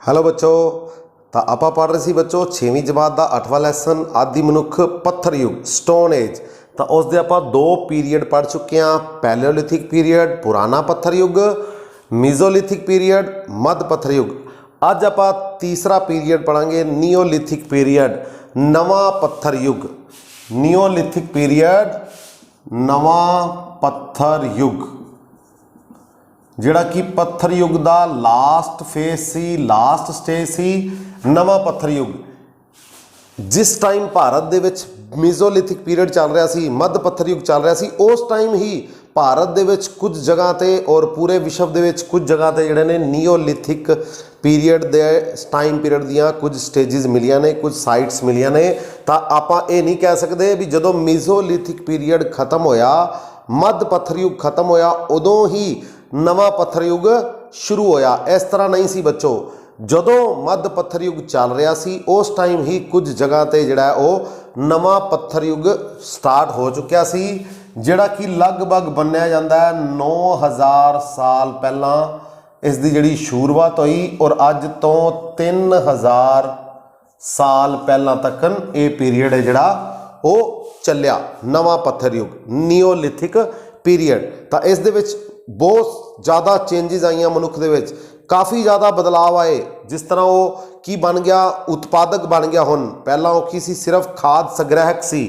Hello बच्चों, तो आप पढ़ रहे सी बच्चों 6वीं जमात का 8वां लैसन आदि मनुख पत्थर युग स्टोन एज। तो उसके आप दो पीरीयड पढ़ चुके हैं, पैलियोलिथिक पीरीयड पुराना पत्थर युग, मीजोलिथिक पीरीयड मध्य पत्थर युग। अज आप तीसरा पीरीयड पढ़ांगे नियोलिथिक पीरीयड नवा पत्थर युग। नियोलिथिक पीरीयड नवा पत्थर युग जिहड़ा कि पत्थर युग का लास्ट फेज सी, लास्ट स्टेज सी नवा पत्थर युग। जिस टाइम भारत दे विच मीजोलिथिक पीरियड चल रहा सी, मध्य पत्थर युग चल रहा सी, उस टाइम ही भारत दे विच कुछ जगह ते और पूरे विश्व दे विच कुछ जगह ते जिहड़े ने नियोलिथिक पीरीयड दे टाइम पीरियड दियां कुछ स्टेजिज मिलियां ने, कुछ साइट्स मिलियां ने। तां आपां ये नहीं कह सकते भी जदों मीजोलिथिक पीरीयड खत्म होया, मध्य पत्थर युग खत्म होया, उदों ही नवा पत्थर युग शुरू होया। इस तरह नहीं सी बच्चों, जदों मध्य पत्थर युग चल रहा सी उस टाइम ही कुछ जगह ते जिहड़ा वो नवा पत्थर युग स्टार्ट हो चुकिया सी, जिहड़ा कि लगभग बन्निया जाता है 9000 साल पहला इसकी जिहड़ी शुरुआत हुई और अज तो 3000 साल पहला तक ये पीरीयड है जिहड़ा वो चलिया नवा पत्थर युग नियोलिथिक पीरीयड। तो इस दे विच बहुत ज़्यादा चेंजिज आईयां मनुख दे विच, काफ़ी ज़्यादा बदलाव आए। जिस तरह वो की बन गया, उत्पादक बन गया। हुण पहला वो की सी, सिर्फ खाद संग्रहक सी,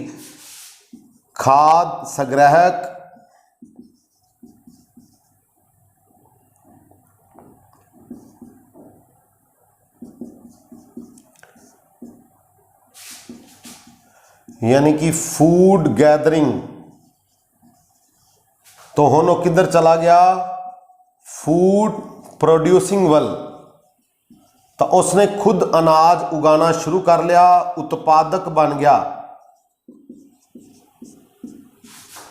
खाद संग्रहक यानी कि फूड गैदरिंग। तो हुण वो किधर चला गया, फूड प्रोड्यूसिंग वल। तो उसने खुद अनाज उगाना शुरू कर लिया, उत्पादक बन गया।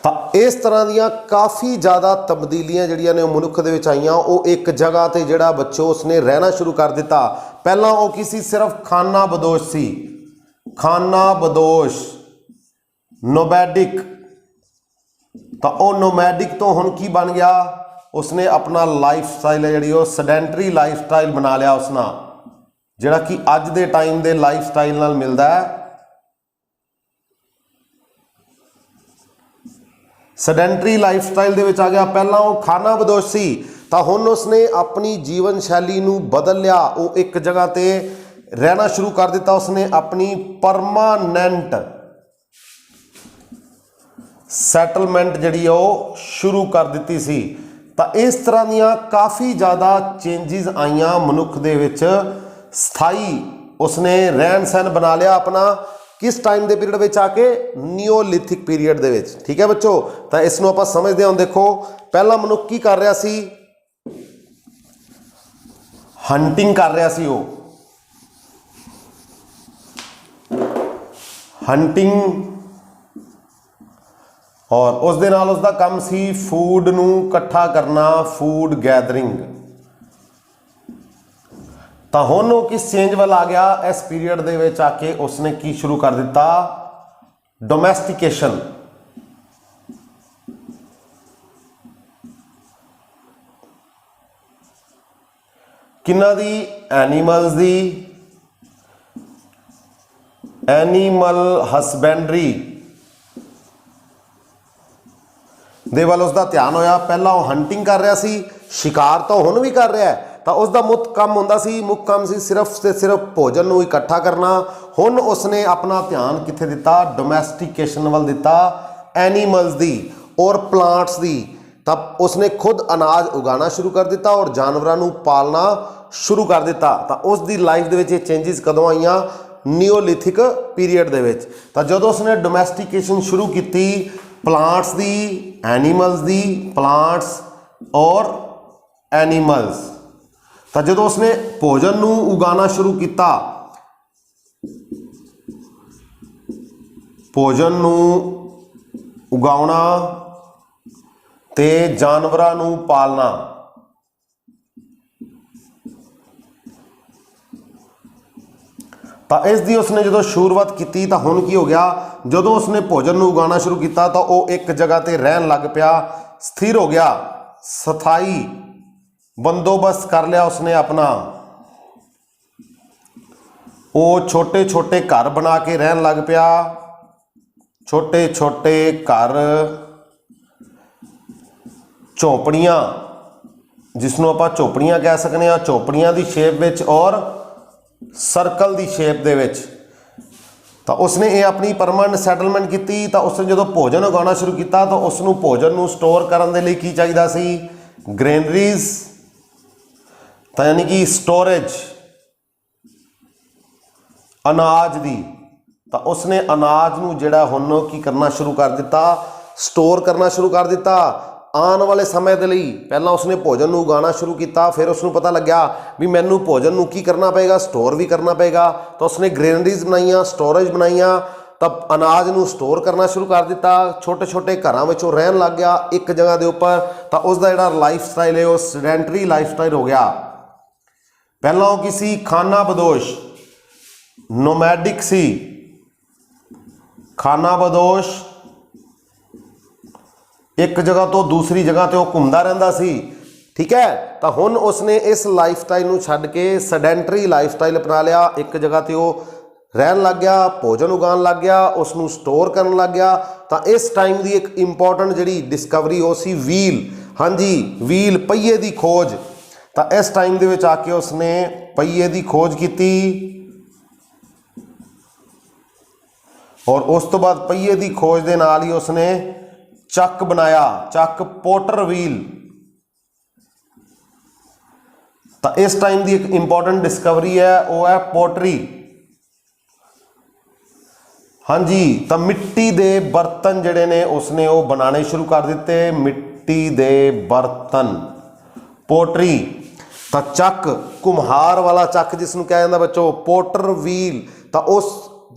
तो इस तरह दियां काफ़ी ज़्यादा तब्दीलियां जिहड़ियां ने मनुख दे विच आईयां। वो एक जगह ते जिहड़ा बच्चों उसने रहना शुरू कर दिता। पहला वो किसी सिर्फ खाना बदोश सी, खाना बदोश नोमैडिक। तो वह नोमैडिक तो हुण की बन गया, उसने अपना लाइफ स्टाइल है जिहड़ी वो सैडेंटरी लाइफ स्टाइल बना लिया उसना, जिहड़ा कि अज दे टाइम दे लाइफ स्टाइल नाल मिलदा है। सैडेंटरी लाइफ स्टाइल दे विच आ गया। पहला वो खाना बदोश सी, तो हुण उसने अपनी जीवन शैली नूं बदल लिया। वो एक जगह ते रहना शुरू कर दिता, उसने अपनी परमानेंट सैटलमेंट जिहड़ी वो शुरू कर दी सी। तो इस तरह दियां काफ़ी ज़्यादा चेंजिज आईयां मनुख दे विच। स्थाई उसने रहन सहन बना लिया अपना, किस टाइम के पीरियड में आके, नियोलिथिक पीरीयड दे विच। ठीक है बच्चों, तो इसनों आपां समझदे हां। देखो पहला मनुख की कर रहा सी, हंटिंग कर रहा सी। वो हंटिंग और उस दे नाल उसदा काम सी फूड नूं इकट्ठा करना, फूड गैदरिंग। तो हुण वो किस चेंज वाल आ गया, इस पीरीयड दे विच आके उसने की शुरू कर दिता, डोमैस्टिकेशन। किन्ना दी, एनीमल्स दी, एनीमल हसबेंडरी दे वाल उसका ध्यान होया। पहला वो हंटिंग कर रहा सी, शिकार तो हुण भी कर रहा है। तो उसका मुख्य काम होंदा सी, मुख्य काम सी सिर्फ से सिर्फ भोजन नूं इकट्ठा करना। हुण उसने अपना ध्यान कित्थे दिता, डोमैस्टिकेशन वाल दिता, एनीमल्स दी और प्लांट्स दी। तब उसने खुद अनाज उगाना शुरू कर दिता और जानवरां नूं पालना शुरू कर दिता। तो उसकी लाइफ दे विच ये चेंजिज कदों आईयां, नियोलिथिक पीरीयड दे विच। तो जदों उसने डोमैस्टिकेशन शुरू की, प्लांट्स दी, एनीमल्स दी, प्लांट्स और एनीमल्स। तो जो उसने भोजन नूं उगाना शुरू किया, भोजन नूं उगाउणा ते जानवरां नूं पालना। तो इसकी उसने जो शुरुआत की, तो हुण की हो गया, जदों उसने भोजन नूं उगाना शुरू किया तो वो एक जगह ते रहन लग पिया, स्थिर हो गया, स्थाई बंदोबस्त कर लिया उसने अपना। ਉਹ ਛੋਟੇ ਛੋਟੇ ਘਰ ਬਣਾ ਕੇ ਰਹਿਣ ਲੱਗ ਪਿਆ। ਛੋਟੇ ਛੋਟੇ ਘਰ, ਝੋਪੜੀਆਂ, ਜਿਸ ਨੂੰ ਆਪਾਂ ਝੋਪੜੀਆਂ ਕਹਿ ਸਕਦੇ ਹਾਂ, ਝੋਪੜੀਆਂ ਦੀ ਸ਼ੇਪ ਵਿੱਚ ਔਰ ਸਰਕਲ ਦੀ ਸ਼ੇਪ ਦੇ ਵਿੱਚ। ਤਾਂ ਉਸਨੇ ਇਹ ਆਪਣੀ ਪਰਮਾਨੈਂਟ ਸੈਟਲਮੈਂਟ ਕੀਤੀ। ਤਾਂ ਉਸਨੇ ਜਦੋਂ ਭੋਜਨ ਉਗਾਉਣਾ ਸ਼ੁਰੂ ਕੀਤਾ ਤਾਂ ਉਸ ਨੂੰ ਭੋਜਨ ਨੂੰ ਸਟੋਰ ਕਰਨ ਦੇ ਲਈ ਕੀ ਚਾਹੀਦਾ ਸੀ? ਗ੍ਰੇਨਰੀਜ਼, ਤਾਂ ਯਾਨੀ ਕਿ ਸਟੋਰੇਜ ਅਨਾਜ ਦੀ। ਤਾਂ ਉਸਨੇ ਅਨਾਜ ਨੂੰ ਜਿਹੜਾ ਹੁਣ ਕੀ ਕਰਨਾ ਸ਼ੁਰੂ ਕਰ ਦਿੱਤਾ? ਸਟੋਰ ਕਰਨਾ ਸ਼ੁਰੂ ਕਰ ਦਿੱਤਾ ਆਉਣ ਵਾਲੇ ਸਮੇਂ ਦੇ ਲਈ। ਪਹਿਲਾਂ ਉਸਨੇ ਭੋਜਨ ਨੂੰ ਉਗਾਉਣਾ ਸ਼ੁਰੂ ਕੀਤਾ, ਫਿਰ ਉਸਨੂੰ ਪਤਾ ਲੱਗਿਆ ਵੀ ਮੈਨੂੰ ਭੋਜਨ ਨੂੰ ਕੀ ਕਰਨਾ ਪਏਗਾ? ਸਟੋਰ ਵੀ ਕਰਨਾ ਪਏਗਾ। ਤਾਂ ਉਸਨੇ ਗ੍ਰੇਨਰੀਜ਼ ਬਣਾਈਆਂ, ਸਟੋਰੇਜ ਬਣਾਈਆਂ, ਤਾਂ ਅਨਾਜ ਨੂੰ ਸਟੋਰ ਕਰਨਾ ਸ਼ੁਰੂ ਕਰ ਦਿੱਤਾ। ਛੋਟੇ ਛੋਟੇ ਘਰਾਂ ਵਿੱਚ ਉਹ ਰਹਿਣ ਲੱਗ ਗਿਆ ਇੱਕ ਜਗ੍ਹਾ ਦੇ ਉੱਪਰ। ਤਾਂ ਉਸਦਾ ਜਿਹੜਾ ਲਾਈਫ ਸਟਾਈਲ ਹੈ ਉਹ ਸੈਡੈਂਟਰੀ ਲਾਈਫ ਸਟਾਈਲ ਹੋ ਗਿਆ। ਪਹਿਲਾਂ ਉਹ ਕੀ ਸੀ? ਖਾਨਾ ਬਦੋਸ਼, ਨੋਮੈਡਿਕ ਸੀ। ਖਾਨਾ ਬਦੋਸ਼, ਇੱਕ ਜਗ੍ਹਾ ਤੋਂ ਦੂਸਰੀ ਜਗ੍ਹਾ ਤੇ ਉਹ ਘੁੰਮਦਾ ਰਹਿੰਦਾ ਸੀ। ਠੀਕ ਹੈ। ਤਾਂ ਹੁਣ ਉਸਨੇ ਇਸ ਲਾਈਫ ਸਟਾਈਲ ਨੂੰ ਛੱਡ ਕੇ ਸੈਡੈਂਟਰੀ ਲਾਈਫ ਸਟਾਈਲ ਅਪਣਾ ਲਿਆ। ਇੱਕ ਜਗ੍ਹਾ ਤੇ ਉਹ ਰਹਿਣ ਲੱਗ ਗਿਆ, ਭੋਜਨ ਉਗਾਉਣ ਲੱਗ ਗਿਆ, ਉਸ ਨੂੰ ਸਟੋਰ ਕਰਨ ਲੱਗ ਗਿਆ। ਤਾਂ ਇਸ ਟਾਈਮ ਦੀ ਇੱਕ ਇੰਪੋਰਟੈਂਟ ਜਿਹੜੀ ਡਿਸਕਵਰੀ ਉਹ ਸੀ ਵੀਲ। ਹਾਂਜੀ, ਵੀਲ, ਪਹੀਏ ਦੀ ਖੋਜ। ਤਾਂ ਇਸ ਟਾਈਮ ਦੇ ਵਿੱਚ ਆ ਕੇ ਉਸਨੇ ਪਹੀਏ ਦੀ ਖੋਜ ਕੀਤੀ ਔਰ ਉਸ ਤੋਂ ਬਾਅਦ ਪਹੀਏ ਦੀ ਖੋਜ ਦੇ ਨਾਲ ਹੀ ਉਸਨੇ ਚੱਕ ਬਣਾਇਆ, ਚੱਕ, ਪੋਟਰ ਵੀਲ। ਤਾਂ ਇਸ ਟਾਈਮ ਦੀ ਇੱਕ ਇੰਪੋਰਟੈਂਟ ਡਿਸਕਵਰੀ ਹੈ ਉਹ ਹੈ ਪੋਟਰੀ। ਹਾਂਜੀ, ਤਾਂ ਮਿੱਟੀ ਦੇ ਬਰਤਨ ਜਿਹੜੇ ਨੇ ਉਸਨੇ ਉਹ ਬਣਾਉਣੇ ਸ਼ੁਰੂ ਕਰ ਦਿੱਤੇ। ਮਿੱਟੀ ਦੇ ਬਰਤਨ, ਪੋਟਰੀ। ਤਾਂ ਚੱਕ, ਕੁਮਹਾਰ ਵਾਲਾ ਚੱਕ ਜਿਸ ਨੂੰ ਕਿਹਾ ਜਾਂਦਾ ਬੱਚੋ, ਪੋਟਰ ਵੀਲ। ਤਾਂ ਉਸ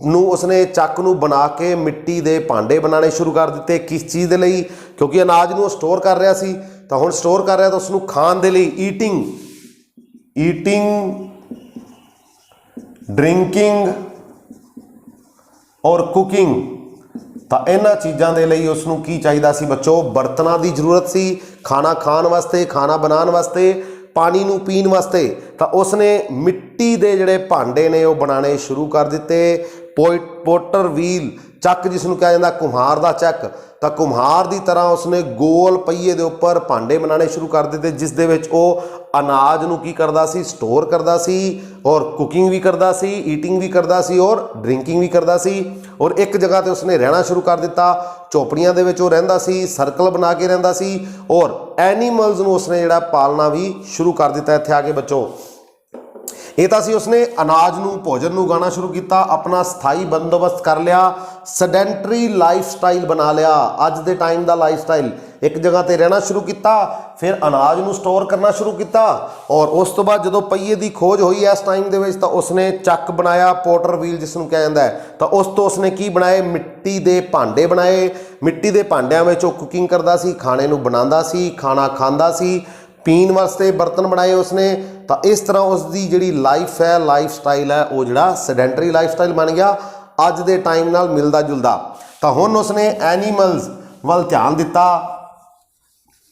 ਨੂੰ ਉਸਨੇ ਚੱਕ ਨੂੰ ਬਣਾ ਕੇ ਮਿੱਟੀ ਦੇ ਭਾਂਡੇ ਬਣਾਉਣੇ ਸ਼ੁਰੂ ਕਰ ਦਿੱਤੇ। ਕਿਸ ਚੀਜ਼ ਦੇ ਲਈ? ਕਿਉਂਕਿ ਅਨਾਜ ਨੂੰ ਉਹ ਸਟੋਰ ਕਰ ਰਿਹਾ ਸੀ। ਤਾਂ ਹੁਣ ਸਟੋਰ ਕਰ ਰਿਹਾ ਤਾਂ ਉਸ ਨੂੰ ਖਾਣ ਦੇ ਲਈ, ਈਟਿੰਗ, ਡਰਿੰਕਿੰਗ ਔਰ ਕੁਕਿੰਗ। ਤਾਂ ਇਹਨਾਂ ਚੀਜ਼ਾਂ ਦੇ ਲਈ ਉਸ ਨੂੰ ਕੀ ਚਾਹੀਦਾ ਸੀ ਬੱਚੋ? ਬਰਤਨਾਂ ਦੀ ਜ਼ਰੂਰਤ ਸੀ, ਖਾਣਾ ਖਾਣ ਵਾਸਤੇ, ਖਾਣਾ ਬਣਾਉਣ ਵਾਸਤੇ, ਪਾਣੀ ਨੂੰ ਪੀਣ ਵਾਸਤੇ। ਤਾਂ ਉਸਨੇ ਮਿੱਟੀ ਦੇ ਜਿਹੜੇ ਭਾਂਡੇ ਨੇ ਉਹ ਬਣਾਉਣੇ ਸ਼ੁਰੂ ਕਰ ਦਿੱਤੇ। ਪੋਟਰ ਵੀਲ, ਚੱਕ ਜਿਸ ਨੂੰ ਕਿਹਾ ਜਾਂਦਾ ਕੁਮਹਾਰ ਦਾ ਚੱਕ। ਤਾਂ ਕੁਮਹਾਰ ਦੀ ਤਰ੍ਹਾਂ ਉਸਨੇ ਗੋਲ ਪਹੀਏ ਦੇ ਉੱਪਰ ਭਾਂਡੇ ਬਣਾਉਣੇ ਸ਼ੁਰੂ ਕਰ ਦਿੱਤੇ ਜਿਸ ਦੇ ਵਿੱਚ ਉਹ ਅਨਾਜ ਨੂੰ ਕੀ ਕਰਦਾ ਸੀ? ਸਟੋਰ ਕਰਦਾ ਸੀ ਔਰ ਕੁਕਿੰਗ ਵੀ ਕਰਦਾ ਸੀ, ਈਟਿੰਗ ਵੀ ਕਰਦਾ ਸੀ ਔਰ ਡਰਿੰਕਿੰਗ ਵੀ ਕਰਦਾ ਸੀ। ਔਰ ਇੱਕ ਜਗ੍ਹਾ ਤੇ ਉਸਨੇ ਰਹਿਣਾ ਸ਼ੁਰੂ ਕਰ ਦਿੱਤਾ। ਝੋਪੜੀਆਂ ਦੇ ਵਿੱਚ ਉਹ ਰਹਿੰਦਾ ਸੀ, ਸਰਕਲ ਬਣਾ ਕੇ ਰਹਿੰਦਾ ਸੀ ਔਰ ਐਨੀਮਲਸ ਨੂੰ ਉਸਨੇ ਜਿਹੜਾ ਪਾਲਣਾ ਵੀ ਸ਼ੁਰੂ ਕਰ ਦਿੱਤਾ। ਇੱਥੇ ਆ ਕੇ ਬੱਚੋ ਇਹ ਤਾਂ ਸੀ ਉਸਨੇ ਅਨਾਜ ਨੂੰ, ਭੋਜਨ ਨੂੰ ਉਗਾਉਣਾ ਸ਼ੁਰੂ ਕੀਤਾ, ਆਪਣਾ ਸਥਾਈ ਬੰਦੋਬਸਤ ਕਰ ਲਿਆ, ਸੈਡੈਂਟਰੀ ਲਾਈਫ ਸਟਾਈਲ ਬਣਾ ਲਿਆ। ਅੱਜ ਦੇ ਟਾਈਮ ਦਾ ਲਾਈਫ ਸਟਾਈਲ, ਇੱਕ ਜਗ੍ਹਾ ਤੇ ਰਹਿਣਾ ਸ਼ੁਰੂ ਕੀਤਾ, ਫਿਰ ਅਨਾਜ ਨੂੰ ਸਟੋਰ ਕਰਨਾ ਸ਼ੁਰੂ ਕੀਤਾ ਔਰ ਉਸ ਤੋਂ ਬਾਅਦ ਜਦੋਂ ਪਹੀਏ ਦੀ ਖੋਜ ਹੋਈ ਇਸ ਟਾਈਮ ਦੇ ਵਿੱਚ ਤਾਂ ਉਸਨੇ ਚੱਕ ਬਣਾਇਆ, ਪੋਟਰ ਵੀਲ ਜਿਸ ਨੂੰ ਕਿਹਾ ਜਾਂਦਾ ਹੈ। ਤਾਂ ਉਸ ਤੋਂ ਉਸਨੇ ਕੀ ਬਣਾਏ? ਮਿੱਟੀ ਦੇ ਭਾਂਡੇ ਬਣਾਏ। ਮਿੱਟੀ ਦੇ ਭਾਂਡਿਆਂ ਵਿੱਚ ਉਹ ਕੁਕਿੰਗ ਕਰਦਾ ਸੀ, ਖਾਣੇ ਨੂੰ ਬਣਾਉਂਦਾ ਸੀ, ਖਾਣਾ ਖਾਂਦਾ ਸੀ, ਪੀਣ ਵਾਸਤੇ ਬਰਤਨ ਬਣਾਏ ਉਸਨੇ। ਤਾਂ ਇਸ ਤਰ੍ਹਾਂ ਉਸ ਦੀ ਜਿਹੜੀ ਲਾਈਫ ਹੈ, ਲਾਈਫ ਸਟਾਈਲ ਹੈ ਉਹ ਜਿਹੜਾ ਸੈਡੈਂਟਰੀ ਲਾਈਫ ਸਟਾਈਲ ਬਣ ਗਿਆ, ਅੱਜ ਦੇ ਟਾਈਮ ਨਾਲ ਮਿਲਦਾ ਜੁਲਦਾ। ਤਾਂ ਹੁਣ ਉਸਨੇ ਐਨੀਮਲਸ ਵੱਲ ਧਿਆਨ ਦਿੱਤਾ,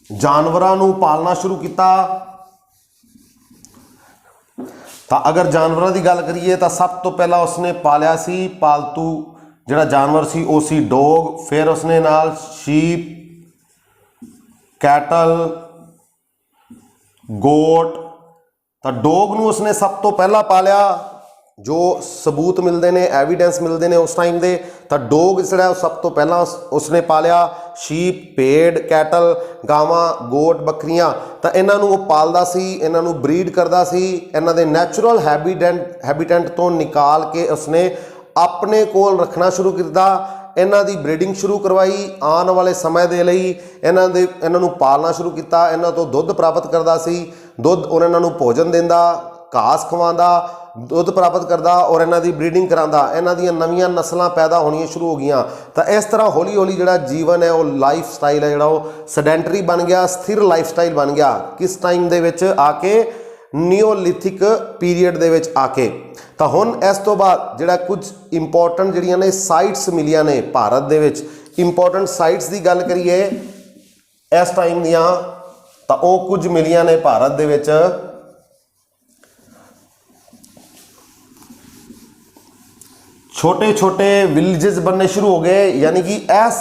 ਜਾਨਵਰਾਂ ਨੂੰ ਪਾਲਣਾ ਸ਼ੁਰੂ ਕੀਤਾ। ਤਾਂ ਅਗਰ ਜਾਨਵਰਾਂ ਦੀ ਗੱਲ ਕਰੀਏ ਤਾਂ ਸਭ ਤੋਂ ਪਹਿਲਾਂ ਉਸਨੇ ਪਾਲਿਆ ਸੀ ਪਾਲਤੂ ਜਿਹੜਾ ਜਾਨਵਰ ਸੀ ਉਹ ਸੀ ਡੋਗ। ਫਿਰ ਉਸਨੇ ਨਾਲ ਸ਼ੀਪ, ਕੈਟਲ, ਗੋਟ। ਤਾਂ ਡੋਗ ਨੂੰ ਉਸਨੇ ਸਭ ਤੋਂ ਪਹਿਲਾਂ ਪਾਲਿਆ। ਜੋ ਸਬੂਤ ਮਿਲਦੇ ਨੇ, ਐਵੀਡੈਂਸ ਮਿਲਦੇ ਨੇ ਉਸ ਟਾਈਮ ਦੇ, ਤਾਂ ਡੋਗ ਜਿਹੜਾ ਸਭ ਤੋਂ ਪਹਿਲਾਂ ਉਸਨੇ ਪਾਲਿਆ। ਸ਼ੀਪ, ਭੇਡ, ਕੈਟਲ, ਗਾਵਾਂ, ਗੋਟ, ਬੱਕਰੀਆਂ। ਤਾਂ ਇਹਨਾਂ ਨੂੰ ਉਹ ਪਾਲਦਾ ਸੀ, ਇਹਨਾਂ ਨੂੰ ਬਰੀਡ ਕਰਦਾ ਸੀ, ਇਹਨਾਂ ਦੇ ਨੈਚੁਰਲ ਹੈਬੀਟੈਂਟ ਤੋਂ ਨਿਕਾਲ ਕੇ ਉਸਨੇ ਆਪਣੇ ਕੋਲ ਰੱਖਣਾ ਸ਼ੁਰੂ ਕੀਤਾ। ਇਹਨਾਂ ਦੀ ਬਰੀਡਿੰਗ ਸ਼ੁਰੂ ਕਰਵਾਈ। ਆਉਣ ਵਾਲੇ ਸਮੇਂ ਦੇ ਲਈ ਇਹਨਾਂ ਨੂੰ ਪਾਲਣਾ ਸ਼ੁਰੂ ਕੀਤਾ। ਇਹਨਾਂ ਤੋਂ ਦੁੱਧ ਪ੍ਰਾਪਤ ਕਰਦਾ ਸੀ, ਦੁੱਧ ਔਰ ਇਹਨਾਂ ਨੂੰ ਭੋਜਨ ਦਿੰਦਾ, ਘਾਸ ਖਵਾਉਂਦਾ, ਦੁੱਧ ਪ੍ਰਾਪਤ ਕਰਦਾ ਔਰ ਇਹਨਾਂ ਦੀ ਬਰੀਡਿੰਗ ਕਰਾਉਂਦਾ। ਇਹਨਾਂ ਦੀਆਂ ਨਵੀਆਂ ਨਸਲਾਂ ਪੈਦਾ ਹੋਣੀਆਂ ਸ਼ੁਰੂ ਹੋ ਗਈਆਂ। ਤਾਂ ਇਸ ਤਰ੍ਹਾਂ ਹੌਲੀ ਹੌਲੀ ਜਿਹੜਾ ਜੀਵਨ ਹੈ, ਉਹ ਲਾਈਫ ਸਟਾਈਲ ਹੈ ਜਿਹੜਾ ਉਹ ਸੈਡੈਂਟਰੀ ਬਣ ਗਿਆ, ਸਥਿਰ ਲਾਈਫ ਸਟਾਈਲ ਬਣ ਗਿਆ। ਕਿਸ ਟਾਈਮ ਦੇ ਵਿੱਚ ਆ ਕੇ? ਨਿਓਲਿਥਿਕ ਪੀਰੀਅਡ ਦੇ ਵਿੱਚ ਆ ਕੇ। ਤਾਂ ਹੁਣ ਇਸ ਤੋਂ ਬਾਅਦ ਜਿਹੜਾ ਕੁਝ ਇੰਪੋਰਟੈਂਟ ਜਿਹੜੀਆਂ ਨੇ ਸਾਈਟਸ ਮਿਲੀਆਂ ਨੇ ਭਾਰਤ ਦੇ ਵਿੱਚ, ਇੰਪੋਰਟੈਂਟ ਸਾਈਟਸ ਦੀ ਗੱਲ ਕਰੀਏ ਇਸ ਟਾਈਮ ਦੀਆਂ, ਤਾਂ ਉਹ ਕੁਝ ਮਿਲੀਆਂ ਨੇ ਭਾਰਤ ਦੇ ਵਿੱਚ। छोटे छोटे विलेजेस बनने शुरू हो गए, यानी कि इस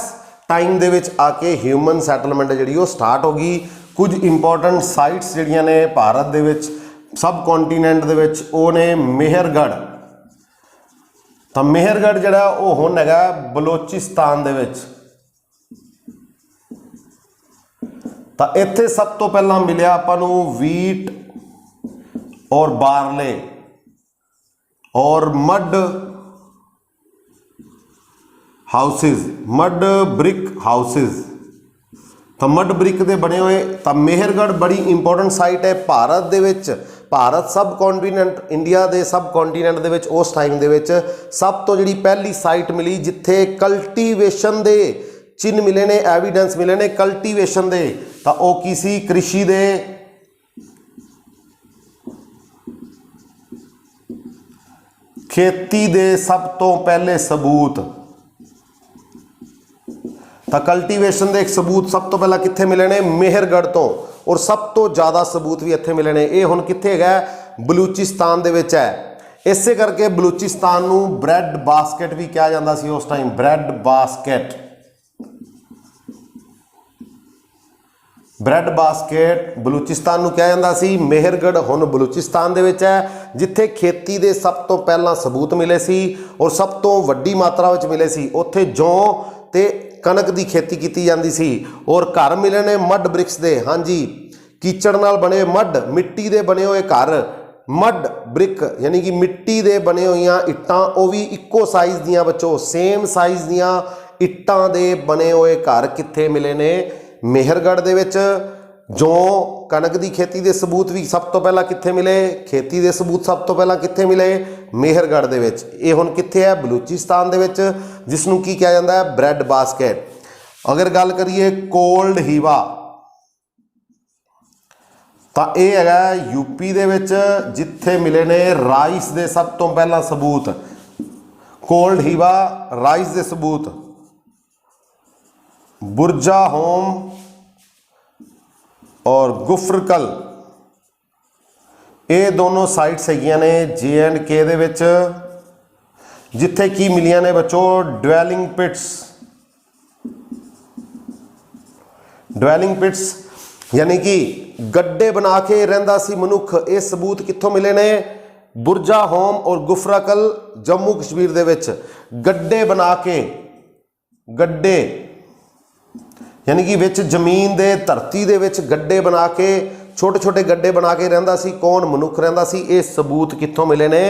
टाइम ਦੇ ਵਿੱਚ ਆ ਕੇ ਹਿਊਮਨ ਸੈਟਲਮੈਂਟ ਜਿਹੜੀ ਉਹ ਸਟਾਰਟ ਹੋ ਗਈ। ਕੁਝ ਇੰਪੋਰਟੈਂਟ ਸਾਈਟਸ ਜਿਹੜੀਆਂ ਨੇ ਭਾਰਤ ਦੇ ਵਿੱਚ ਸਬ ਕੰਟੀਨੈਂਟ ਦੇ ਵਿੱਚ ਉਹ ਨੇ ਮੇਹਰਗੜ੍ਹ। ਤਾਂ ਮੇਹਰਗੜ੍ਹ ਜਿਹੜਾ ਉਹ ਹੁਣ ਹੈਗਾ ਬਲੋਚਿਸਤਾਨ ਦੇ ਵਿੱਚ। ਤਾਂ ਇੱਥੇ ਸਭ ਤੋਂ ਪਹਿਲਾਂ ਮਿਲਿਆ ਆਪਾਂ ਨੂੰ ਵੀਟ ਔਰ ਬਾਰਲੇ ਔਰ mud houses, mud brick houses. ਤਾਂ ਮਡ ਬ੍ਰਿਕ ਦੇ ਬਣੇ ਹੋਏ। ਤਾਂ ਮੇਹਰਗੜ੍ਹ ਬੜੀ ਇੰਪੋਰਟੈਂਟ ਸਾਈਟ ਹੈ ਭਾਰਤ ਦੇ ਵਿੱਚ। ਭਾਰਤ ਸਬ ਕੰਟੀਨੈਂਟ, ਇੰਡੀਆ ਦੇ ਸਬ ਕੰਟੀਨੈਂਟ ਦੇ ਵਿੱਚ ਉਸ ਟਾਈਮ ਦੇ ਵਿੱਚ ਸਭ ਤੋਂ ਜਿਹੜੀ ਪਹਿਲੀ ਸਾਈਟ ਮਿਲੀ ਜਿੱਥੇ ਕਲਟੀਵੇਸ਼ਨ ਦੇ ਚਿੰਨ੍ਹ ਮਿਲੇ ਨੇ, ਐਵੀਡੈਂਸ ਮਿਲੇ ਨੇ ਕਲਟੀਵੇਸ਼ਨ ਦੇ। ਤਾਂ ਉਹ ਕੀ ਸੀ? ਕ੍ਰਿਸ਼ੀ ਦੇ ਖੇਤੀ ਦੇ ਸਭ ਤੋਂ ਪਹਿਲੇ ਸਬੂਤ। ਤਾਂ ਕਲਟੀਵੇਸ਼ਨ ਦੇ ਇੱਕ ਸਬੂਤ ਸਭ ਤੋਂ ਪਹਿਲਾਂ ਕਿੱਥੇ ਮਿਲੇ ਨੇ? ਮੇਹਰਗੜ੍ਹ ਤੋਂ। ਔਰ ਸਭ ਤੋਂ ਜ਼ਿਆਦਾ ਸਬੂਤ ਵੀ ਇੱਥੇ ਮਿਲੇ ਨੇ। ਇਹ ਹੁਣ ਕਿੱਥੇ ਹੈਗਾ? ਬਲੂਚਿਸਤਾਨ ਦੇ ਵਿੱਚ ਹੈ। ਇਸੇ ਕਰਕੇ ਬਲੂਚਿਸਤਾਨ ਨੂੰ ਬ੍ਰੈਡ ਬਾਸਕਟ ਵੀ ਕਿਹਾ ਜਾਂਦਾ ਸੀ ਉਸ time, bread basket. Bread basket Balochistan ਨੂੰ ਕਿਹਾ ਜਾਂਦਾ ਸੀ। ਮੇਹਰਗੜ੍ਹ ਹੁਣ ਬਲੂਚਿਸਤਾਨ ਦੇ ਵਿੱਚ ਹੈ ਜਿੱਥੇ ਖੇਤੀ ਦੇ ਸਭ ਤੋਂ ਪਹਿਲਾਂ ਸਬੂਤ ਮਿਲੇ ਸੀ ਔਰ ਸਭ ਤੋਂ ਵੱਡੀ ਮਾਤਰਾ ਵਿੱਚ ਮਿਲੇ ਸੀ। ਉੱਥੇ ਜੌਂ ਤੇ ਕਣਕ ਦੀ ਖੇਤੀ ਕੀਤੀ ਜਾਂਦੀ ਸੀ। ਔਰ ਘਰ ਮਿਲੇ ਨੇ ਮੱਡ ਬ੍ਰਿਕਸ ਦੇ। ਹਾਂਜੀ, ਕੀਚੜ ਨਾਲ ਬਣੇ ਮੱਡ, ਮਿੱਟੀ ਦੇ ਬਣੇ ਹੋਏ ਘਰ, ਮੱਡ ਬ੍ਰਿਕ ਯਾਨੀ ਕਿ ਮਿੱਟੀ ਦੇ ਬਣੇ ਹੋਈਆਂ ਇੱਟਾਂ, ਉਹ ਵੀ ਇੱਕੋ ਸਾਈਜ਼ ਦੀਆਂ ਬੱਚੋ, ਸੇਮ ਸਾਈਜ਼ ਦੀਆਂ ਇੱਟਾਂ ਦੇ ਬਣੇ ਹੋਏ ਘਰ ਕਿੱਥੇ ਮਿਲੇ ਨੇ? ਮੇਹਰਗੜ੍ਹ ਦੇ ਵਿੱਚ। ਜੌਂ ਕਣਕ ਦੀ ਖੇਤੀ ਦੇ ਸਬੂਤ ਵੀ ਸਭ ਤੋਂ ਪਹਿਲਾਂ ਕਿੱਥੇ ਮਿਲੇ? ਖੇਤੀ ਦੇ ਸਬੂਤ ਸਭ ਤੋਂ ਪਹਿਲਾਂ ਕਿੱਥੇ ਮਿਲੇ? ਮੇਹਰਗੜ੍ਹ ਦੇ ਵਿੱਚ। ਇਹ ਹੁਣ ਕਿੱਥੇ ਹੈ? ਬਲੂਚਿਸਤਾਨ ਦੇ ਵਿੱਚ, ਜਿਸ ਨੂੰ ਕੀ ਕਿਹਾ ਜਾਂਦਾ ਹੈ? Bread basket. ਅਗਰ ਗੱਲ ਕਰੀਏ ਕੋਲਡ ਹੀਵਾ, ਤਾਂ ਇਹ ਹੈਗਾ ਯੂਪੀ ਦੇ ਵਿੱਚ ਜਿੱਥੇ ਮਿਲੇ ਨੇ ਰਾਈਸ ਦੇ ਸਭ ਤੋਂ ਪਹਿਲਾਂ ਸਬੂਤ। ਕੋਲਡ ਹੀਵਾ, ਰਾਈਸ ਦੇ ਸਬੂਤ। बुरजा होम और गुफरकल, ये दोनों साइट्स हैगियां ने J&K ਦੇ ਵਿੱਚ ਜਿੱਥੇ ਕੀ ਮਿਲੀਆਂ ਨੇ ਬੱਚੋ? ਡਵੈਲਿੰਗ ਪਿਟਸ। ਡਵੈਲਿੰਗ ਪਿਟਸ ਯਾਨੀ ਕਿ ਗੱਡੇ ਬਣਾ ਕੇ ਰਹਿੰਦਾ ਸੀ ਮਨੁੱਖ। ਇਹ ਸਬੂਤ ਕਿੱਥੋਂ ਮਿਲੇ ਨੇ? ਬੁਰਜਾ ਹੋਮ ਔਰ ਗੁਫਰਕਲ ਜੰਮੂ ਕਸ਼ਮੀਰ ਦੇ ਵਿੱਚ। ਗੱਡੇ ਬਣਾ ਕੇ, ਗੱਡੇ यानी कि विच जमीन दे धरती दे विच गड्ढे बना के, छोटे छोटे गड्ढे बना के रहिंदा सी। कौन? मनुख रहिंदा सी। ये सबूत कित्थों मिले ने?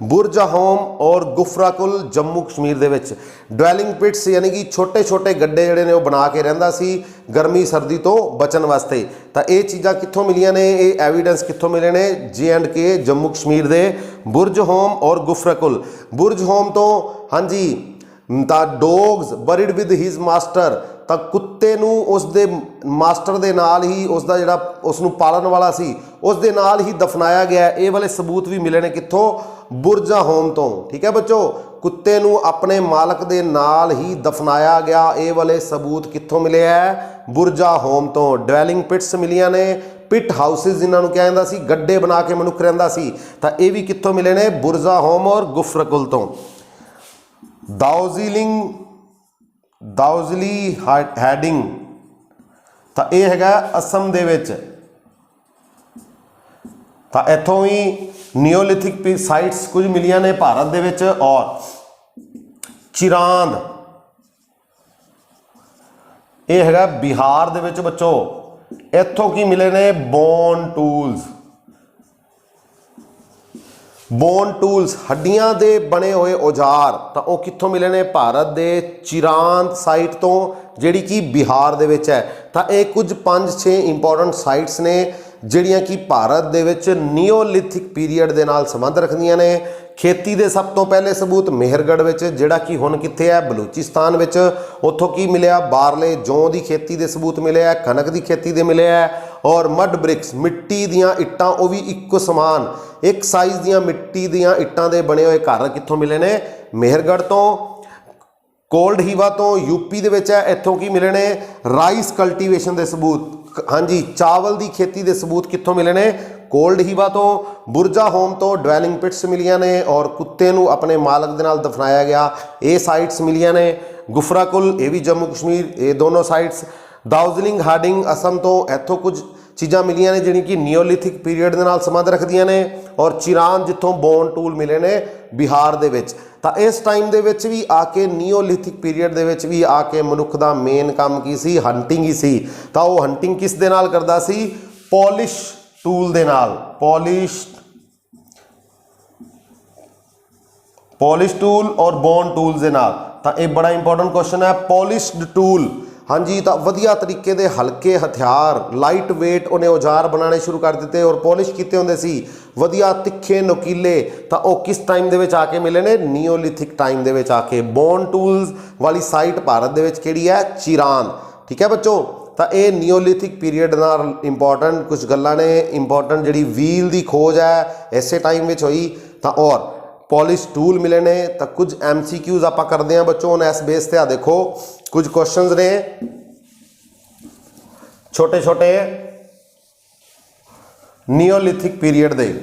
बुरजा होम और गुफराकुल जम्मू कश्मीर दे विच। डवैलिंग पिट्स यानी कि छोटे छोटे गड्ढे जिहड़े ने वो बना के रहिंदा सी गर्मी सर्दी तो बचन वास्ते। तां ये चीज़ां कित्थों मिलियां ने? ये एविडेंस कित्थों मिले ने? J&K जम्मू कश्मीर दे बुरज होम और गुफराकुल। बुरज होम तो हाँ जी, ਤਾਂ dogs breed with his master, ਤਾਂ ਕੁੱਤੇ ਨੂੰ ਉਸ ਦੇ ਮਾਸਟਰ ਦੇ ਨਾਲ ਹੀ, ਉਸ ਦਾ ਜਿਹੜਾ ਉਸ ਨੂੰ ਪਾਲਣ ਵਾਲਾ ਸੀ ਉਸ ਦੇ ਨਾਲ ਹੀ ਦਫਨਾਇਆ ਗਿਆ। ਇਹ ਵਾਲੇ ਸਬੂਤ ਵੀ ਮਿਲੇ ਨੇ ਕਿੱਥੋਂ? ਬੁਰਜਾ ਹੋਮ ਤੋਂ। ਠੀਕ ਹੈ ਬੱਚੋ, ਕੁੱਤੇ ਨੂੰ ਆਪਣੇ ਮਾਲਕ ਦੇ ਨਾਲ ਹੀ ਦਫਨਾਇਆ ਗਿਆ। ਇਹ ਵਾਲੇ ਸਬੂਤ ਕਿੱਥੋਂ ਮਿਲੇ ਹੈ? ਬੁਰਜਾ ਹੋਮ ਤੋਂ। ਡਵੈਲਿੰਗ ਪਿਟਸ ਮਿਲੀਆਂ ਨੇ, ਪਿਟ ਹਾਊਸਿਸ ਜਿਨ੍ਹਾਂ ਨੂੰ ਕਿਹਾ ਜਾਂਦਾ ਸੀ, ਗੱਡੇ ਬਣਾ ਕੇ ਮਨੁੱਖ ਰਹਿੰਦਾ ਸੀ। ਤਾਂ ਇਹ ਵੀ ਕਿੱਥੋਂ ਮਿਲੇ ਨੇ? ਬੁਰਜਾ ਹੋਮ ਔਰ ਗੁਫਰਕੁਲ ਤੋਂ। दाउजली हैडिंग, ਤਾਂ ਇਹ ਹੈਗਾ ਅਸਮ ਦੇ ਵਿੱਚ। ਤਾਂ ਇੱਥੋਂ ਵੀ ਨਿਓਲਿਥਿਕ ਸਾਈਟਸ ਕੁਝ ਮਿਲੀਆਂ ਨੇ ਭਾਰਤ ਦੇ ਵਿੱਚ। ਔਰ ਚਿਰਾਂਦ, ਇਹ ਹੈਗਾ ਬਿਹਾਰ ਦੇ ਵਿੱਚ ਬੱਚੋ। ਇੱਥੋਂ ਕੀ ਮਿਲੇ ਨੇ? Bone tools. ਬੋਨ ਟੂਲਸ ਹੱਡੀਆਂ ਦੇ ਬਣੇ ਹੋਏ ਔਜ਼ਾਰ, ਤਾਂ ਉਹ ਕਿੱਥੋਂ ਮਿਲੇ ਨੇ? ਭਾਰਤ ਦੇ ਚਿਰਾਂਦ ਸਾਈਟ ਤੋਂ, ਜਿਹੜੀ ਕਿ ਬਿਹਾਰ ਦੇ ਵਿੱਚ ਹੈ। ਤਾਂ ਇਹ ਕੁਝ 5-6 ਇੰਪੋਰਟੈਂਟ ਸਾਈਟਸ ਨੇ ਜਿਹੜੀਆਂ ਕਿ ਭਾਰਤ ਦੇ ਵਿੱਚ ਨੀਓਲਿਥਿਕ ਪੀਰੀਅਡ ਦੇ ਨਾਲ ਸੰਬੰਧ ਰੱਖਦੀਆਂ ਨੇ। ਖੇਤੀ ਦੇ ਸਭ ਤੋਂ ਪਹਿਲੇ ਸਬੂਤ ਮੇਹਰਗੜ੍ਹ ਵਿੱਚ, ਜਿਹੜਾ ਕਿ ਹੁਣ ਕਿੱਥੇ ਹੈ? ਬਲੂਚਿਸਤਾਨ ਵਿੱਚ। ਉੱਥੋਂ ਕੀ ਮਿਲਿਆ? ਬਾਰਲੇ, ਜੌਂ ਦੀ ਖੇਤੀ ਦੇ ਸਬੂਤ ਮਿਲੇ ਹੈ, ਕਣਕ ਦੀ ਖੇਤੀ ਦੇ ਮਿਲੇ ਹੈ। ਔਰ ਮੱਡ ਬ੍ਰਿਕਸ, ਮਿੱਟੀ ਦੀਆਂ ਇੱਟਾਂ, ਉਹ ਵੀ ਇੱਕੋ ਸਮਾਨ ਇੱਕ ਸਾਈਜ਼ ਦੀਆਂ ਮਿੱਟੀ ਦੀਆਂ ਇੱਟਾਂ ਦੇ ਬਣੇ ਹੋਏ ਘਰ ਕਿੱਥੋਂ ਮਿਲੇ ਨੇ? ਮੇਹਰਗੜ੍ਹ ਤੋਂ। ਕੋਲਡ ਹੀਵਾ ਤੋਂ ਯੂਪੀ ਦੇ ਵਿੱਚ ਹੈ। ਇੱਥੋਂ ਕੀ ਮਿਲੇ ਨੇ? ਰਾਈਸ ਕਲਟੀਵੇਸ਼ਨ ਦੇ ਸਬੂਤ। हाँ जी, चावल की खेती के सबूत कितों मिले ने? ਕੋਲਡ ਹੀਵਾ ਤੋਂ, ਬੁਰਜਾ ਹੋਮ ਤੋਂ ਡਵੈਲਿੰਗ ਪਿਟਸ ਮਿਲੀਆਂ ਨੇ ਔਰ ਕੁੱਤੇ ਨੂੰ ਆਪਣੇ ਮਾਲਕ ਦੇ ਨਾਲ ਦਫਨਾਇਆ ਗਿਆ, ਇਹ ਸਾਈਟਸ ਮਿਲੀਆਂ ਨੇ। ਗੁਫਰਾਕੁਲ ਇਹ ਵੀ ਜੰਮੂ ਕਸ਼ਮੀਰ, ਇਹ ਦੋਨੋਂ ਸਾਈਟਸ। ਦਾਰਜਲਿੰਗ ਹਾਰਡਿੰਗ ਅਸਮ ਤੋਂ, ਇੱਥੋਂ ਕੁਝ ਚੀਜ਼ਾਂ ਮਿਲੀਆਂ ਨੇ ਜਿਹੜੀ ਕਿ ਨੀਓਲਿਥਿਕ ਪੀਰੀਅਡ ਦੇ ਨਾਲ ਸੰਬੰਧ ਰੱਖਦੀਆਂ ਨੇ। ਔਰ ਚਿਰਾਨ ਜਿੱਥੋਂ ਬੋਨ ਟੂਲ ਮਿਲੇ ਨੇ ਬਿਹਾਰ ਦੇ ਵਿੱਚ। ਤਾਂ ਇਸ ਟਾਈਮ ਦੇ ਵਿੱਚ ਵੀ ਆ ਕੇ ਨੀਓਲਿਥਿਕ ਪੀਰੀਅਡ ਦੇ ਵਿੱਚ ਵੀ ਆ ਕੇ ਮਨੁੱਖ ਦਾ ਮੇਨ ਕੰਮ ਕੀ ਸੀ? ਹੰਟਿੰਗ ਹੀ ਸੀ। ਤਾਂ ਉਹ ਹੰਟਿੰਗ ਕਿਸ ਦੇ ਨਾਲ ਕਰਦਾ ਸੀ? ਪੋਲਿਸ਼ ਟੂਲ ਦੇ ਨਾਲ, ਪੋਲਿਸ਼ ਟੂਲ ਔਰ ਬੋਨ ਟੂਲ ਦੇ ਨਾਲ। ਤਾਂ ਇਹ ਬੜਾ ਇੰਪੋਰਟੈਂਟ ਕੁਐਸਚਨ ਹੈ। ਪੋਲਿਸ਼ਡ ਟੂਲ, ਹਾਂਜੀ, ਤਾਂ ਵਧੀਆ ਤਰੀਕੇ ਦੇ ਹਲਕੇ ਹਥਿਆਰ, ਲਾਈਟ ਵੇਟ ਉਹਨੇ ਔਜ਼ਾਰ ਬਣਾਉਣੇ ਸ਼ੁਰੂ ਕਰ ਦਿੱਤੇ ਔਰ ਪੋਲਿਸ਼ ਕੀਤੇ ਹੁੰਦੇ ਸੀ, ਵਧੀਆ ਤਿੱਖੇ ਨੁਕੀਲੇ। ਤਾਂ ਉਹ ਕਿਸ ਟਾਈਮ ਦੇ ਵਿੱਚ ਆ ਕੇ ਮਿਲੇ ਨੇ? ਨੀਓਲਿਥਿਕ ਟਾਈਮ ਦੇ ਵਿੱਚ ਆ ਕੇ। ਬੋਨ ਟੂਲਸ ਵਾਲੀ ਸਾਈਟ ਭਾਰਤ ਦੇ ਵਿੱਚ ਕਿਹੜੀ ਹੈ? ਚਿਰਾਨ। ਠੀਕ ਹੈ ਬੱਚੋ। ਤਾਂ ਇਹ ਨੀਓਲਿਥਿਕ ਪੀਰੀਅਡ ਨਾਲ ਇੰਪੋਰਟੈਂਟ ਕੁਝ ਗੱਲਾਂ ਨੇ। ਇੰਪੋਰਟੈਂਟ ਜਿਹੜੀ ਵੀਲ ਦੀ ਖੋਜ ਹੈ ਇਸੇ ਟਾਈਮ ਵਿੱਚ ਹੋਈ। ਤਾਂ ਔਰ ਪੋਲਿਸ਼ ਟੂਲ ਮਿਲੇ ਨੇ। ਤਾਂ ਕੁਝ MCQs ਆਪਾਂ ਕਰਦੇ ਹਾਂ ਬੱਚੋ ਹੁਣ ਇਸ ਬੇਸ ਤੇ। ਆ ਦੇਖੋ ਕੁਝ ਕੁਐਸਚਨਸ ਨੇ ਛੋਟੇ ਛੋਟੇ ਨੀਓਲਿਥਿਕ ਪੀਰੀਅਡ ਦੇ।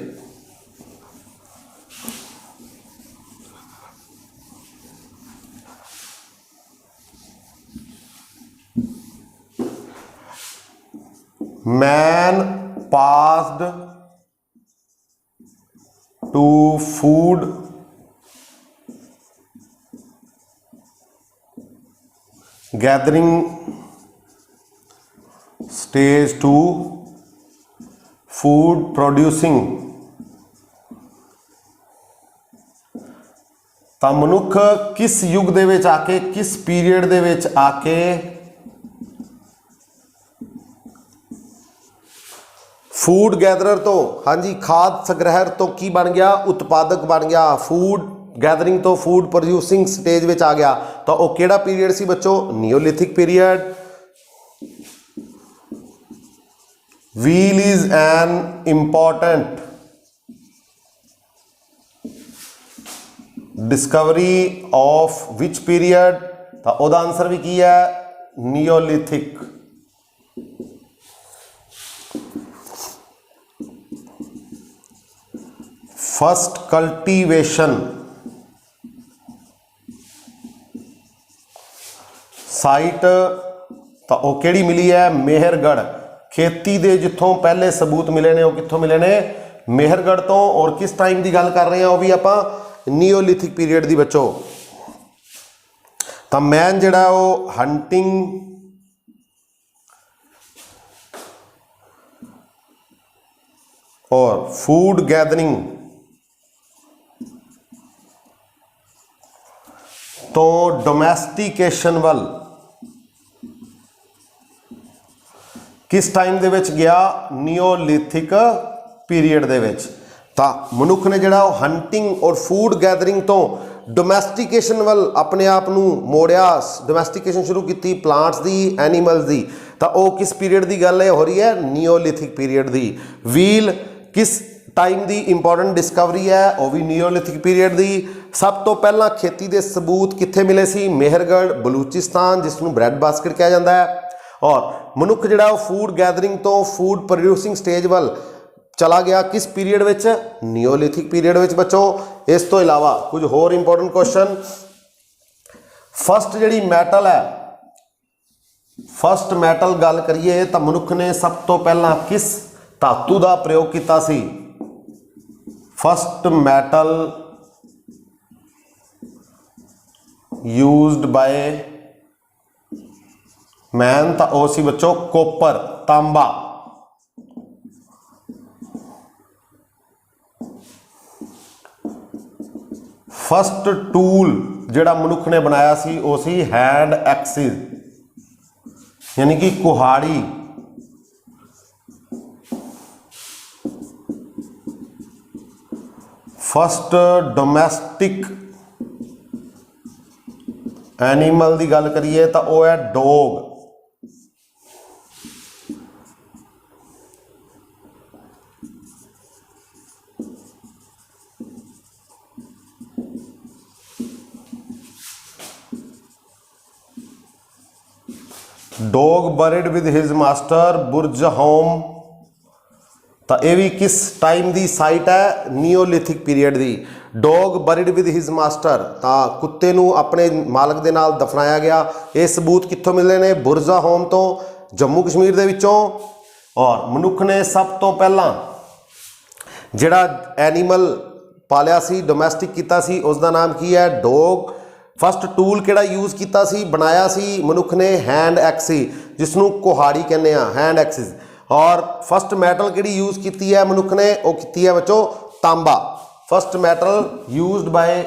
Man passed to food gathering stage to food producing। ਤਾਂ ਮਨੁੱਖ ਕਿਸ ਯੁੱਗ ਦੇ ਵਿੱਚ ਆ ਕੇ, ਕਿਸ ਪੀਰੀਅਡ ਦੇ ਵਿੱਚ ਆ ਕੇ ਫੂਡ ਗੈਦਰਰ ਤੋਂ, ਹਾਂਜੀ, ਖਾਦ ਸੰਗ੍ਰਹਿਰ ਤੋਂ ਕੀ ਬਣ ਗਿਆ? ਉਤਪਾਦਕ ਬਣ ਗਿਆ। ਫੂਡ ਗੈਦਰਿੰਗ ਤੋਂ ਫੂਡ ਪ੍ਰੋਡਿਊਸਿੰਗ ਸਟੇਜ ਵਿੱਚ ਆ ਗਿਆ। ਤਾਂ ਉਹ ਕਿਹੜਾ ਪੀਰੀਅਡ ਸੀ ਬੱਚੋ? ਨੀਓਲਿਥਿਕ period. wheel is an important discovery of which period? ਤਾਂ ਉਹਦਾ ਆਨਸਰ ਵੀ ਕੀ ਹੈ? ਨੀਓਲਿਥਿਕ। फर्स्ट कल्टीवेशन साइट ਤਾਂ ਉਹ ਕਿਹੜੀ ਮਿਲੀ ਹੈ? ਮੇਹਰਗੜ੍ਹ। ਖੇਤੀ ਦੇ ਜਿੱਥੋਂ ਪਹਿਲੇ ਸਬੂਤ ਮਿਲੇ ਨੇ ਉਹ ਕਿੱਥੋਂ ਮਿਲੇ ਨੇ? ਮੇਹਰਗੜ੍ਹ ਤੋਂ। ਔਰ ਕਿਸ ਟਾਈਮ ਦੀ ਗੱਲ ਕਰ ਰਹੇ ਹਾਂ? ਉਹ ਵੀ ਆਪਾਂ ਨੀਓਲਿਥਿਕ ਪੀਰੀਅਡ ਦੀ ਬੱਚੋ। ਤਾਂ ਮੈਨ ਜਿਹੜਾ ਉਹ ਹੰਟਿੰਗ ਔਰ ਫੂਡ ਗੈਦਰਿੰਗ ਤੋਂ ਡੋਮੈਸਟੀਕੇਸ਼ਨ ਵੱਲ ਕਿਸ ਟਾਈਮ ਦੇ ਵਿੱਚ ਗਿਆ? ਨੀਓਲਿਥਿਕ ਪੀਰੀਅਡ ਦੇ ਵਿੱਚ। ਤਾਂ ਮਨੁੱਖ ਨੇ ਜਿਹੜਾ ਉਹ ਹੰਟਿੰਗ ਔਰ ਫੂਡ ਗੈਦਰਿੰਗ ਤੋਂ ਡੋਮੈਸਟੀਕੇਸ਼ਨ ਵੱਲ ਆਪਣੇ ਆਪ ਨੂੰ ਮੋੜਿਆ, ਡੋਮੈਸਟੀਕੇਸ਼ਨ ਸ਼ੁਰੂ ਕੀਤੀ ਪਲਾਂਟਸ ਦੀ, ਐਨੀਮਲਸ ਦੀ। ਤਾਂ ਉਹ ਕਿਸ ਪੀਰੀਅਡ ਦੀ ਗੱਲ ਹੈ ਹੋ ਰਹੀ ਹੈ? ਨੀਓਲਿਥਿਕ ਪੀਰੀਅਡ ਦੀ। ਵੀਲ ਕਿਸ ਟਾਈਮ ਦੀ ਇੰਪੋਰਟੈਂਟ ਡਿਸਕਵਰੀ ਹੈ? ਉਹ ਵੀ ਨੀਓਲਿਥਿਕ ਪੀਰੀਅਡ ਦੀ। ਸਭ ਤੋਂ ਪਹਿਲਾਂ ਖੇਤੀ ਦੇ ਸਬੂਤ ਕਿੱਥੇ ਮਿਲੇ ਸੀ? ਮੇਹਰਗੜ੍ਹ, ਬਲੂਚਿਸਤਾਨ, ਜਿਸ ਨੂੰ ਬ੍ਰੈਡ ਬਾਸਕਟ ਕਿਹਾ ਜਾਂਦਾ ਹੈ। ਔਰ ਮਨੁੱਖ ਜਿਹੜਾ ਉਹ ਫੂਡ ਗੈਦਰਿੰਗ ਤੋਂ ਫੂਡ ਪ੍ਰੋਡਿਊਸਿੰਗ ਸਟੇਜ ਵੱਲ ਚਲਾ ਗਿਆ ਕਿਸ ਪੀਰੀਅਡ ਵਿੱਚ? ਨੀਓਲਿਥਿਕ ਪੀਰੀਅਡ ਵਿੱਚ ਬੱਚੋ। ਇਸ ਤੋਂ ਇਲਾਵਾ ਕੁਝ ਹੋਰ ਇੰਪੋਰਟੈਂਟ ਕੁਐਸਚਨ। ਫਸਟ ਜਿਹੜੀ ਮੈਟਲ ਹੈ, ਫਸਟ ਮੈਟਲ ਗੱਲ ਕਰੀਏ ਤਾਂ ਮਨੁੱਖ ਨੇ ਸਭ ਤੋਂ ਪਹਿਲਾਂ ਕਿਸ ਧਾਤੂ ਦਾ ਪ੍ਰਯੋਗ ਕੀਤਾ ਸੀ? ਫਸਟ ਮੈਟਲ ਯੂਜ਼ਡ ਬਾਏ ਮੈਨ ਤਾਂ ਉਹ ਸੀ ਬੱਚੋ ਕੋਪਰ, ਤਾਂਬਾ। ਫਸਟ ਟੂਲ ਜਿਹੜਾ ਮਨੁੱਖ ਨੇ ਬਣਾਇਆ ਸੀ ਉਹ ਸੀ ਹੈਂਡ ਐਕਸਿਸ, ਯਾਨੀ ਕਿ ਕੁਹਾੜੀ। ਫਸਟ ਡੋਮੈਸਟਿਕ ਐਨੀਮਲ ਦੀ ਗੱਲ ਕਰੀਏ ਤਾਂ ਉਹ ਹੈ dog. Dog buried with his master, Burj Home ਤਾਂ ਇਹ ਵੀ ਕਿਸ ਟਾਈਮ ਦੀ ਸਾਈਟ ਹੈ? ਨੀਓਲਿਥਿਕ period the. Dog breed with his master, ਤਾਂ ਕੁੱਤੇ ਨੂੰ ਆਪਣੇ ਮਾਲਕ ਦੇ ਨਾਲ ਦਫਨਾਇਆ ਗਿਆ। ਇਹ ਸਬੂਤ ਕਿੱਥੋਂ ਮਿਲਦੇ ਨੇ? ਬੁਰਜ਼ਾ ਹੋਮ ਤੋਂ, ਜੰਮੂ ਕਸ਼ਮੀਰ ਦੇ ਵਿੱਚੋਂ। ਔਰ ਮਨੁੱਖ ਨੇ ਸਭ ਤੋਂ ਪਹਿਲਾਂ ਜਿਹੜਾ ਐਨੀਮਲ ਪਾਲਿਆ ਸੀ, ਡੋਮੈਸਟਿਕ ਕੀਤਾ ਸੀ, ਉਸ ਦਾ ਨਾਮ ਕੀ ਹੈ? ਡੌਗ। ਫਸਟ ਟੂਲ ਕਿਹੜਾ ਯੂਜ਼ ਕੀਤਾ ਸੀ, ਬਣਾਇਆ ਸੀ ਮਨੁੱਖ ਨੇ? ਹੈਂਡ ਐਕਸੀ, ਜਿਸ ਨੂੰ ਕੁਹਾੜੀ ਕਹਿੰਦੇ ਆ, ਹੈਂਡ ਐਕਸਿਸ। ਔਰ ਫਸਟ ਮੈਟਲ ਕਿਹੜੀ ਯੂਜ਼ ਕੀਤੀ ਹੈ ਮਨੁੱਖ ਨੇ? ਉਹ ਕੀਤੀ ਹੈ ਬੱਚੋ ਤਾਂਬਾ। ਫਸਟ ਮੈਟਲ ਯੂਜ਼ਡ ਬਾय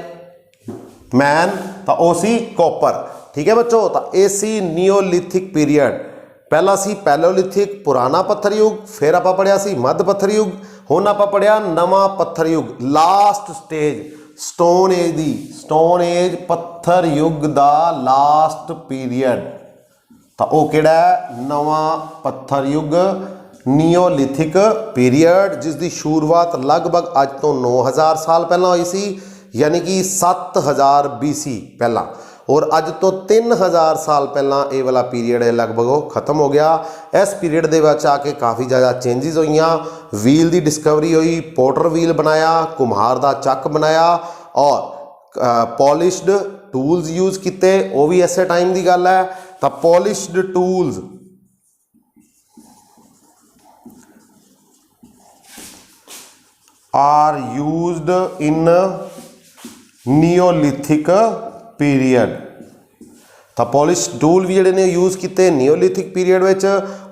ਮੈਨ ਤਾਂ ਉਹ ਸੀ ਕਾਪਰ। ਠੀਕ ਹੈ ਬੱਚੋ, ਤਾਂ ਇਹ ਸੀ ਨੀਓਲਿਥਿਕ ਪੀਰੀਅਡ। ਪਹਿਲਾ ਸੀ ਪੈਲੋਲਿਥਿਕ, ਪੁਰਾਣਾ ਪੱਥਰ ਯੁੱਗ। ਫਿਰ ਆਪਾਂ ਪੜ੍ਹਿਆ ਸੀ ਮੱਧ ਪੱਥਰ ਯੁੱਗ। ਹੁਣ ਆਪਾਂ ਪੜ੍ਹਿਆ ਨਵਾਂ ਪੱਥਰ ਯੁੱਗ, ਲਾਸਟ ਸਟੇਜ ਸਟੋਨ ਏਜ ਦੀ। ਸਟੋਨ ਏਜ ਪੱਥਰ ਯੁੱਗ ਦਾ ਲਾਸਟ ਪੀਰੀਅਡ, ਤਾਂ ਉਹ ਕਿਹੜਾ ਹੈ? ਨਵਾਂ ਪੱਥਰ ਯੁੱਗ, ਨੀਓਲਿਥਿਕ ਪੀਰੀਅਡ, ਜਿਸ ਦੀ ਸ਼ੁਰੂਆਤ ਲਗਭਗ ਅੱਜ ਤੋਂ 9000 ਸਾਲ ਪਹਿਲਾਂ ਹੋਈ ਸੀ, ਯਾਨੀ ਕਿ 7000 BC ਪਹਿਲਾਂ। ਔਰ ਅੱਜ ਤੋਂ 3000 ਸਾਲ ਪਹਿਲਾਂ ਇਹ ਵਾਲਾ ਪੀਰੀਅਡ ਹੈ ਲਗਭਗ ਉਹ ਖਤਮ ਹੋ ਗਿਆ। ਇਸ ਪੀਰੀਅਡ ਦੇ ਵਿੱਚ ਆ ਕੇ ਕਾफ़ੀ ਜ਼ਿਆਦਾ ਚੇਂਜਿਸ ਹੋਈਆਂ। ਵੀਲ ਦੀ ਡਿਸਕਵਰੀ ਹੋਈ, ਪੋਟਰ ਵੀਲ ਬਣਾਇਆ, ਕੁम्हार ਦਾ ਚੱਕ ਬਣਾਇਆ, ਔਰ ਪੋਲਿਸ਼ਡ ਟੂਲਸ ਯੂਜ਼ ਕੀਤੇ। ਉਹ ਵੀ ਇਸੇ ਟਾਈਮ ਦੀ ਗੱਲ ਹੈ। ਤਾਂ ਪੋਲਿਸ਼ਡ ਟੂਲਸ ਆਰ ਯੂਜ਼ਡ ਇਨ ਨੀਓਲਿਥਿਕ ਪੀਰੀਅਡ। ਤਾਂ ਪੋਲਿਸ਼ ਟੂਲ ਵੀ ਜਿਹੜੇ ਨੇ ਯੂਜ਼ ਕੀਤੇ ਨੀਓਲਿਥਿਕ ਪੀਰੀਅਡ ਵਿੱਚ।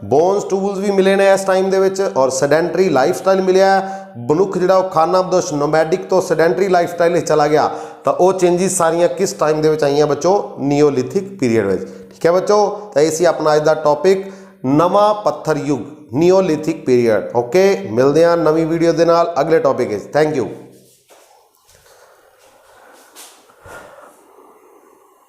ਬੋਨਸ ਟੂਲਸ ਵੀ ਮਿਲੇ ਨੇ ਇਸ ਟਾਈਮ ਦੇ ਵਿੱਚ। ਔਰ ਸੈਡੈਂਟਰੀ ਲਾਈਫ ਸਟਾਈਲ ਮਿਲਿਆ। ਮਨੁੱਖ ਜਿਹੜਾ ਉਹ ਖਾਨਾਬਦੋਸ਼ ਨੋਮੈਡਿਕ ਤੋਂ ਸੈਡੈਂਟਰੀ ਲਾਈਫ ਸਟਾਈਲ ਵਿੱਚ ਚਲਾ ਗਿਆ। ਤਾਂ ਉਹ ਚੇਂਜਿਸ ਸਾਰੀਆਂ ਕਿਸ ਟਾਈਮ ਦੇ ਵਿੱਚ ਆਈਆਂ ਬੱਚੋ? ਨੀਓਲਿਥਿਕ ਪੀਰੀਅਡ ਵਿੱਚ। ਠੀਕ ਹੈ ਬੱਚੋ, ਤਾਂ ਇਹ ਸੀ ਆਪਣਾ ਅੱਜ ਦਾ ਟੌਪਿਕ, ਨਵਾਂ ਪੱਥਰ ਯੁੱਗ, ਨੀਓਲਿਥਿਕ ਪੀਰੀਅਡ। ਓਕੇ, ਮਿਲਦੇ ਹਾਂ ਨਵੀਂ ਵੀਡੀਓ ਦੇ ਨਾਲ ਅਗਲੇ ਟੌਪਿਕ ਵਿੱਚ। Thank you.